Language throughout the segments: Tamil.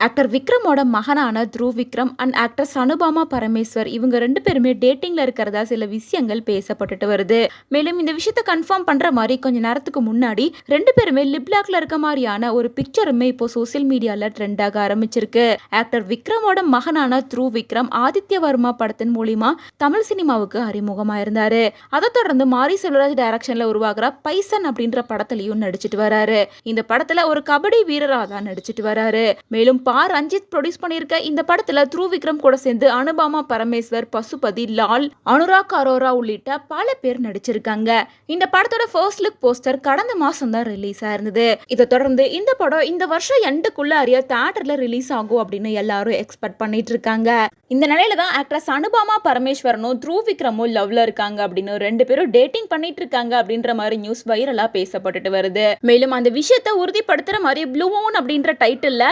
ஆக்டர் விக்ரமோட மகனான த்ருவ் விக்ரம் அண்ட் ஆக்ட்ரஸ் அனுபாமா பரமேஸ்வர் இவங்க 2 பேருமே டேட்டிங்ல இருக்கிறதா சில விஷயங்கள் பேசப்பட்டுட்டு வருது. மேலும் இந்த விஷயத்த கன்ஃபார்ம் பண்ற மாதிரி கொஞ்ச நேரத்துக்கு முன்னாடி 2 பேருமே லிப்லாக்ல இருக்க மாதிரியான ஒரு பிக்சருமே இப்போ சோசியல் மீடியால ட்ரெண்ட் ஆக ஆரம்பிச்சிருக்கு. ஆக்டர் விக்ரமோட மகனான த்ருவ் விக்ரம் ஆதித்ய வர்மா படத்தின் மூலியமா தமிழ் சினிமாவுக்கு அறிமுகமா இருந்தாரு. அதை தொடர்ந்து மாரி செல்வராஜ் டைரக்ஷன்ல உருவாகிற பைசன் அப்படின்ற படத்திலையும் நடிச்சிட்டு வராரு. இந்த படத்துல ஒரு கபடி வீரரா தான் நடிச்சிட்டு வராரு. மேலும் ரஞ்சித் ப்ரொடியூஸ் பண்ணியிருக்க இந்த படத்துல த்ருவ் விக்ரம் கூட சேர்ந்து அனுபாமா பரமேஸ்வர், பசுபதி, லால், அனுராக் அரோரா உள்ளிட்ட பல பேர் நடிச்சிருக்காங்க. இந்த படத்தோட ஃபர்ஸ்ட் லுக் போஸ்டர் கடந்த மாசம் தான் ரிலீஸ் ஆயிருந்தது. இதை தொடர்ந்து இந்த படம் இந்த வருஷம் எண்டுக்குள்ள தியேட்டர்ல ரிலீஸ் ஆகும் அப்படின்னு எல்லாரும் எக்ஸ்பெக்ட் பண்ணிட்டு இருக்காங்க. இந்த நிலையில தான் ஆக்ட்ரஸ் அனுபாமா பரமேஸ்வரனும் த்ருவ் விக்ரமும் லவ்ல இருக்காங்க அப்படின்னு 2 பேரும் டேட்டிங் பண்ணிட்டு இருக்காங்க அப்படின்ற மாதிரி நியூஸ் வைரலா பேசப்பட்டுட்டு வருது. மேலும் அந்த விஷயத்தை உறுதிப்படுத்துற மாதிரி ப்ளூ மூன் அப்படின்ற டைட்டில்ல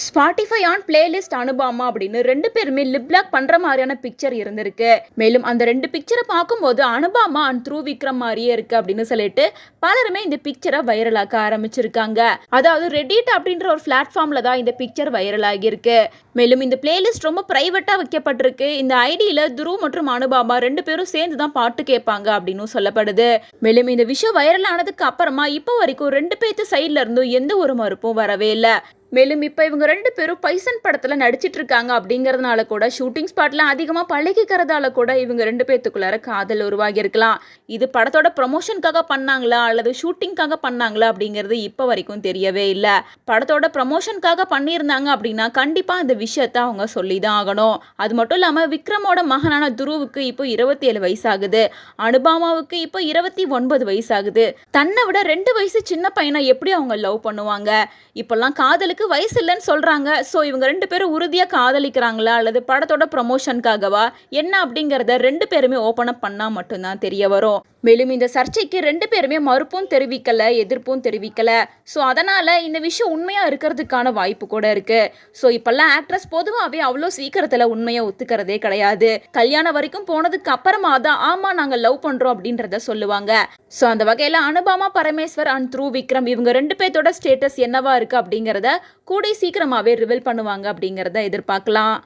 ஸ்பாட்டிஃபை ஆன் பிளேலிஸ்ட் அனுபாமா அப்படின்னு 2 பேருமே லிப்லாக் பண்ற மாதிரியான பிக்சர் இருந்திருக்கு. மேலும் அந்த 2 பிக்சரை பார்க்கும்போது அனுபாமா அண்ட் த்ருவ் விக்ரம் மாதிரியே இருக்கு அப்படின்னு சொல்லிட்டு பலருமே இந்த பிக்சரை வைரலாக்க ஆரம்பிச்சிருக்காங்க. அதாவது ரெடிட் அப்படின்ற ஒரு பிளாட்ஃபார்ம்ல தான் இந்த பிக்சர் வைரல் ஆகியிருக்கு. மேலும் இந்த பிளேலிஸ்ட் ரொம்ப பிரைவேட்டா வைக்கப்பட்டிருக்கு. இந்த ஐடியில த்ருவ் மற்றும் அனுபாமா 2 பேரும் சேர்ந்து தான் பாட்டு கேட்பாங்க அப்படின்னு சொல்லப்படுது. மேலும் இந்த விஷயம் வைரல் ஆனதுக்கு அப்புறமா இப்போ வரைக்கும் 2 பேத்து சைட்ல இருந்தும் எந்த ஒரு மறுப்பும் வரவே இல்லை. மேலும் இப்போ இவங்க 2 பேரும் பைசன் படத்துல நடிச்சிட்டு இருக்காங்க அப்படிங்கறதுனால கூட ஷூட்டிங் ஸ்பாட்ல அதிகமா பழகிக்கிறதால கூட இவங்க 2 பேத்துக்குள்ளார காதல் உருவாகி இருக்கலாம். இது படத்தோட ப்ரமோஷனுக்காக பண்ணாங்களா அல்லது ஷூட்டிங்காக பண்ணாங்களா அப்படிங்கிறது இப்போ வரைக்கும் தெரியவே இல்லை. படத்தோட ப்ரமோஷனுக்காக பண்ணியிருந்தாங்க அப்படின்னா கண்டிப்பா இந்த விஷயத்த அவங்க சொல்லி தான் ஆகணும். அது மட்டும் இல்லாம விக்ரமோட மகனான துருவுக்கு இப்போ 27 வயசு ஆகுது. அனுபாமாவுக்கு இப்போ 29 வயசு ஆகுது. தன்னை விட 2 வயசு சின்ன பையனை எப்படி அவங்க லவ் பண்ணுவாங்க? இப்பெல்லாம் காதலுக்கு வயசு இல்லைன்னு சொல்றாங்க. சோ இவங்க 2 பேரும் உறுதியா காதலிக்கிறாங்களா அல்லது படத்தோட ப்ரமோஷனுக்காகவா என்ன அப்படிங்கறத 2 பேருமே ஓபன் அப் பண்ணா மட்டும்தான் தெரிய வரும். மேலும் இந்த சர்ச்சைக்கு 2 பேருமே மறுப்பும் தெரிவிக்கல, எதிர்ப்பும் தெரிவிக்கல. சோ அதனால இந்த விஷயம் உண்மையா இருக்கிறதுக்கான வாய்ப்பு கூட இருக்கு. சோ இப்பெல்லாம் ஆக்ட்ரஸ் பொதுவாகவே அவ்வளோ சீக்கிரத்துல உண்மையை ஒத்துக்கிறதே கிடையாது. கல்யாணம் வரைக்கும் போனதுக்கு அப்புறமா தான் ஆமா நாங்க லவ் பண்றோம் அப்படின்றத சொல்லுவாங்க. சோ அந்த வகையில அனுபாமா பரமேஸ்வர் அண்ட் த்ருவ் விக்ரம் இவங்க 2 பேர்த்தோட ஸ்டேட்டஸ் என்னவா இருக்கு அப்படிங்கறத கூடிய சீக்கிரமாவே ரிவீல் பண்ணுவாங்க அப்படிங்கறத எதிர்பார்க்கலாம்.